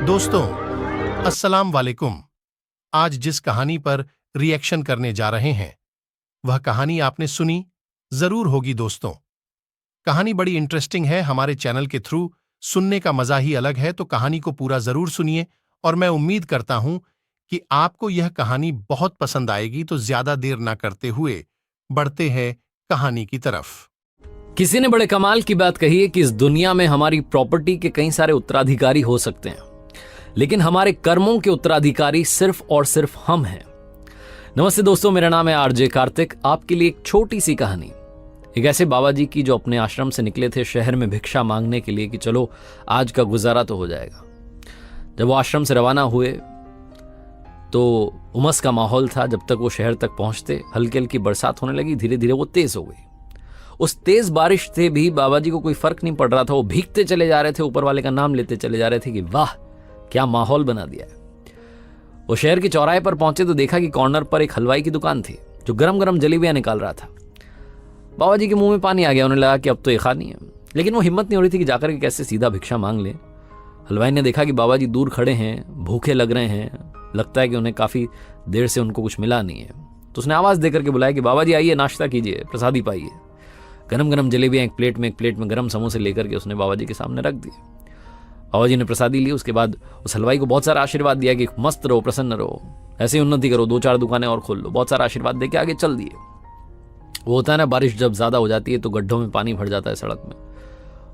दोस्तों, अस्सलाम वालेकुम। आज जिस कहानी पर रिएक्शन करने जा रहे हैं वह कहानी आपने सुनी जरूर होगी। दोस्तों, कहानी बड़ी इंटरेस्टिंग है। हमारे चैनल के थ्रू सुनने का मजा ही अलग है, तो कहानी को पूरा जरूर सुनिए और मैं उम्मीद करता हूं कि आपको यह कहानी बहुत पसंद आएगी। तो ज्यादा देर ना करते हुए बढ़ते हैं कहानी की तरफ। किसी ने बड़े कमाल की बात कही है कि इस दुनिया में हमारी प्रॉपर्टी के कई सारे उत्तराधिकारी हो सकते हैं, लेकिन हमारे कर्मों के उत्तराधिकारी सिर्फ और सिर्फ हम हैं। नमस्ते दोस्तों, मेरा नाम है आरजे कार्तिक। आपके लिए एक छोटी सी कहानी, एक ऐसे बाबा जी की जो अपने आश्रम से निकले थे शहर में भिक्षा मांगने के लिए कि चलो आज का गुजारा तो हो जाएगा। जब वो आश्रम से रवाना हुए तो उमस का माहौल था। जब तक वो शहर तक पहुंचते हल्की हल्की बरसात होने लगी, धीरे धीरे वो तेज हो गई। उस तेज बारिश से भी बाबा जी को कोई फर्क नहीं पड़ रहा था। वो भीगते चले जा रहे थे, ऊपर वाले का नाम लेते चले जा रहे थे कि वाह क्या माहौल बना दिया है। वो शहर के चौराहे पर पहुंचे तो देखा कि कॉर्नर पर एक हलवाई की दुकान थी जो गरम गरम जलेबियां निकाल रहा था। बाबा जी के मुंह में पानी आ गया। उन्हें लगा कि अब तो ये खानी है, लेकिन वो हिम्मत नहीं हो रही थी कि जाकर के कैसे सीधा भिक्षा मांग ले। हलवाई ने देखा कि बाबा जी दूर खड़े हैं, भूखे लग रहे हैं, लगता है कि उन्हें काफी देर से उनको कुछ मिला नहीं है। तो उसने आवाज देकर के बुलाया कि बाबा जी आइए, नाश्ता कीजिए, प्रसादी पाइए। गरम गरम जलेबियां एक प्लेट में गरम समोसे लेकर के उसने बाबा जी के सामने रख दिए। बाबा जी ने प्रसादी ली। उसके बाद उस हलवाई को बहुत सारा आशीर्वाद दिया कि मस्त रहो, प्रसन्न रहो, ऐसे ही उन्नति करो, 2-4 दुकानें और खोल लो। बहुत सारा आशीर्वाद देके आगे चल दिए। वो होता है ना, बारिश जब ज्यादा हो जाती है तो गड्ढों में पानी भर जाता है सड़क में।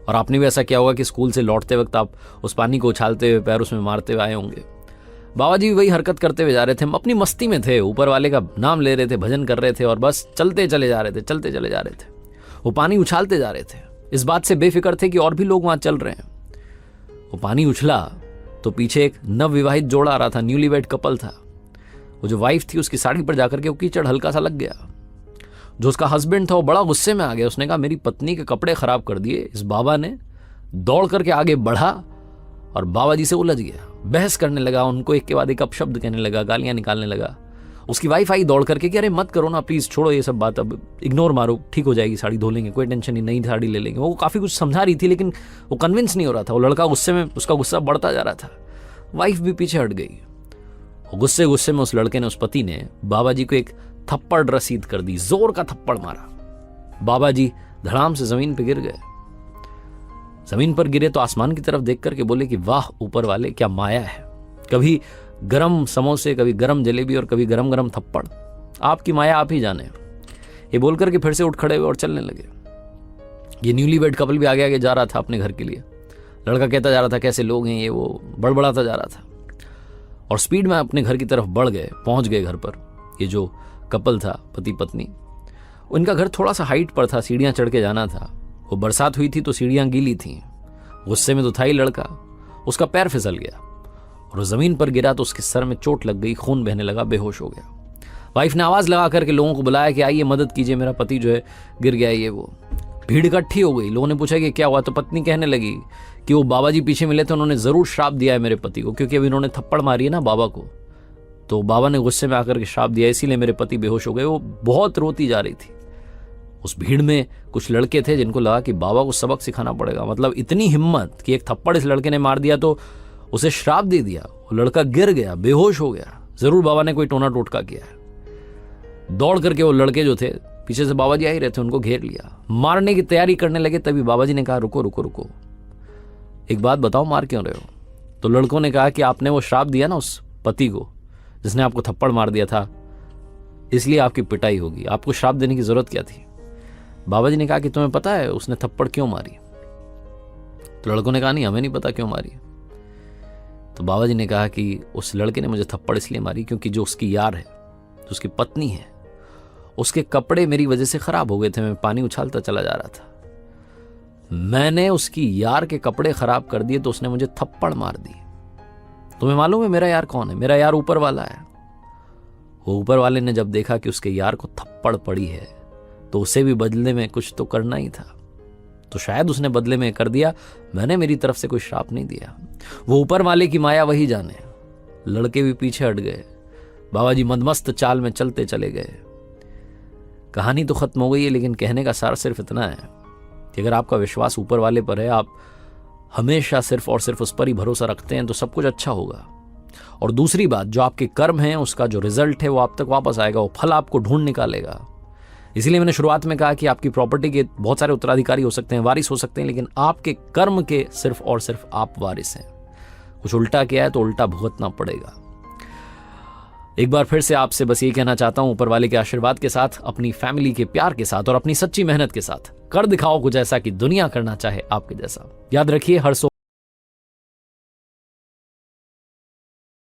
और आपने भी ऐसा किया होगा कि स्कूल से लौटते वक्त आप उस पानी को उछालते हुए पैर उसमें मारते हुए आए होंगे। बाबा जी वही हरकत करते हुए जा रहे थे, अपनी मस्ती में थे, ऊपर वाले का नाम ले रहे थे, भजन कर रहे थे और बस चलते चले जा रहे थे। वो पानी उछालते जा रहे थे, इस बात से बेफिक्र थे कि और भी लोग वहां चल रहे हैं। वो पानी उछला तो पीछे एक नवविवाहित जोड़ा आ रहा था, न्यूलीवेड कपल था। वो जो वाइफ थी उसकी साड़ी पर जाकर के वो कीचड़ हल्का सा लग गया। जो उसका हस्बैंड था वो बड़ा गुस्से में आ गया। उसने कहा मेरी पत्नी के कपड़े खराब कर दिए। इस बाबा ने दौड़ करके आगे बढ़ा और बाबा जी से उलझ गया, बहस करने लगा, उनको एक के बाद एक अपशब्द कहने लगा, गालियां निकालने लगा। उसकी वाइफ आई दौड़ करके कि अरे मत करो ना प्लीज, छोड़ो ये सब बात, अब इग्नोर मारो, ठीक हो जाएगी, साड़ी धो लेंगे, कोई टेंशन नहीं, नई साड़ी ले लेंगे। वो काफी कुछ समझा रही थी लेकिन वो कन्विंस नहीं हो रहा था। वो लड़का गुस्से में, उसका गुस्सा बढ़ता जा रहा था। वाइफ भी पीछे हट गई। गुस्से गुस्से में उस लड़के ने, उस पति ने बाबा जी को एक थप्पड़ रसीद कर दी, जोर का थप्पड़ मारा। बाबा जी धड़ाम से जमीन पर गिर गए। जमीन पर गिरे तो आसमान की तरफ देख करके बोले कि वाह ऊपर वाले, क्या माया है। कभी गरम समोसे, कभी गरम जलेबी और कभी गरम गरम थप्पड़, आपकी माया आप ही जाने। ये बोल करके फिर से उठ खड़े हुए और चलने लगे। ये न्यूलीवेड कपल भी आगे आगे जा रहा था अपने घर के लिए। लड़का कहता जा रहा था कैसे लोग हैं ये, वो बड़बड़ाता जा रहा था और स्पीड में अपने घर की तरफ बढ़ गए। पहुंच गए घर पर। ये जो कपल था, पति पत्नी, उनका घर थोड़ा सा हाइट पर था, सीढ़ियां चढ़ के जाना था। वो बरसात हुई थी तो सीढ़ियां गीली थीं। गुस्से में तो था ही लड़का। उसका पैर फिसल गया और जमीन पर गिरा तो उसके सर में चोट लग गई, खून बहने लगा, बेहोश हो गया। वाइफ ने आवाज लगा करके लोगों को बुलाया कि आइए मदद कीजिए, मेरा पति जो है गिर गया। ये वो भीड़ इकट्ठी हो गई। लोगों ने पूछा कि क्या हुआ, तो पत्नी कहने लगी कि वो बाबा जी पीछे मिले थे, उन्होंने जरूर श्राप दिया है मेरे पति को, क्योंकि अभी इन्होंने थप्पड़ मारी है ना बाबा को, तो बाबा ने गुस्से में आकर के श्राप दिया, इसीलिए मेरे पति बेहोश हो गए। वो बहुत रोती जा रही थी। उस भीड़ में कुछ लड़के थे जिनको लगा कि बाबा को सबक सिखाना पड़ेगा। मतलब इतनी हिम्मत कि एक थप्पड़ इस लड़के ने मार दिया तो उसे श्राप दे दिया। वो लड़का गिर गया, बेहोश हो गया। जरूर बाबा ने कोई टोना टोटका किया है। दौड़ करके वो लड़के जो थे, पीछे से बाबा जी आ ही रहे थे, उनको घेर लिया, मारने की तैयारी करने लगे। तभी बाबा जी ने कहा रुको रुको रुको, एक बात बताओ, मार क्यों रहे हो? तो लड़कों ने कहा कि आपने वो श्राप दिया ना उस पति को जिसने आपको थप्पड़ मार दिया था, इसलिए आपकी पिटाई होगी। आपको श्राप देने की जरूरत क्या थी? बाबा जी ने कहा कि तुम्हें पता है उसने थप्पड़ क्यों मारी? तो लड़कों ने कहा नहीं, हमें नहीं पता क्यों मारी। तो बाबा जी ने कहा कि उस लड़के ने मुझे थप्पड़ इसलिए मारी क्योंकि जो उसकी यार है, जो उसकी पत्नी है, उसके कपड़े मेरी वजह से खराब हो गए थे। मैं पानी उछालता चला जा रहा था, मैंने उसकी यार के कपड़े खराब कर दिए तो उसने मुझे थप्पड़ मार दी। तुम्हें मालूम है मेरा यार कौन है? मेरा यार ऊपर वाला है। वो ऊपर वाले ने जब देखा कि उसके यार को थप्पड़ पड़ी है तो उसे भी बदले में कुछ तो करना ही था, तो शायद उसने बदले में कर दिया। मैंने मेरी तरफ से कोई श्राप नहीं दिया। वो ऊपर वाले की माया वही जाने। लड़के भी पीछे हट गए। बाबा जी मदमस्त चाल में चलते चले गए। कहानी तो खत्म हो गई है, लेकिन कहने का सार सिर्फ इतना है कि अगर आपका विश्वास ऊपर वाले पर है, आप हमेशा सिर्फ और सिर्फ उस पर ही भरोसा रखते हैं तो सब कुछ अच्छा होगा। और दूसरी बात, जो आपके कर्म हैं उसका जो रिजल्ट है वो आप तक वापस आएगा, वो फल आपको ढूंढ निकालेगा। इसीलिए मैंने शुरुआत में कहा कि आपकी प्रॉपर्टी के बहुत सारे उत्तराधिकारी हो सकते हैं, वारिस हो सकते हैं, लेकिन आपके कर्म के सिर्फ और सिर्फ आप वारिस हैं। कुछ उल्टा किया है तो उल्टा भुगतना पड़ेगा। एक बार फिर से आपसे बस ये कहना चाहता हूं, ऊपर वाले के आशीर्वाद के साथ, अपनी फैमिली के प्यार के साथ और अपनी सच्ची मेहनत के साथ कर दिखाओ कुछ ऐसा कि दुनिया करना चाहे आपके जैसा। याद रखिए, हर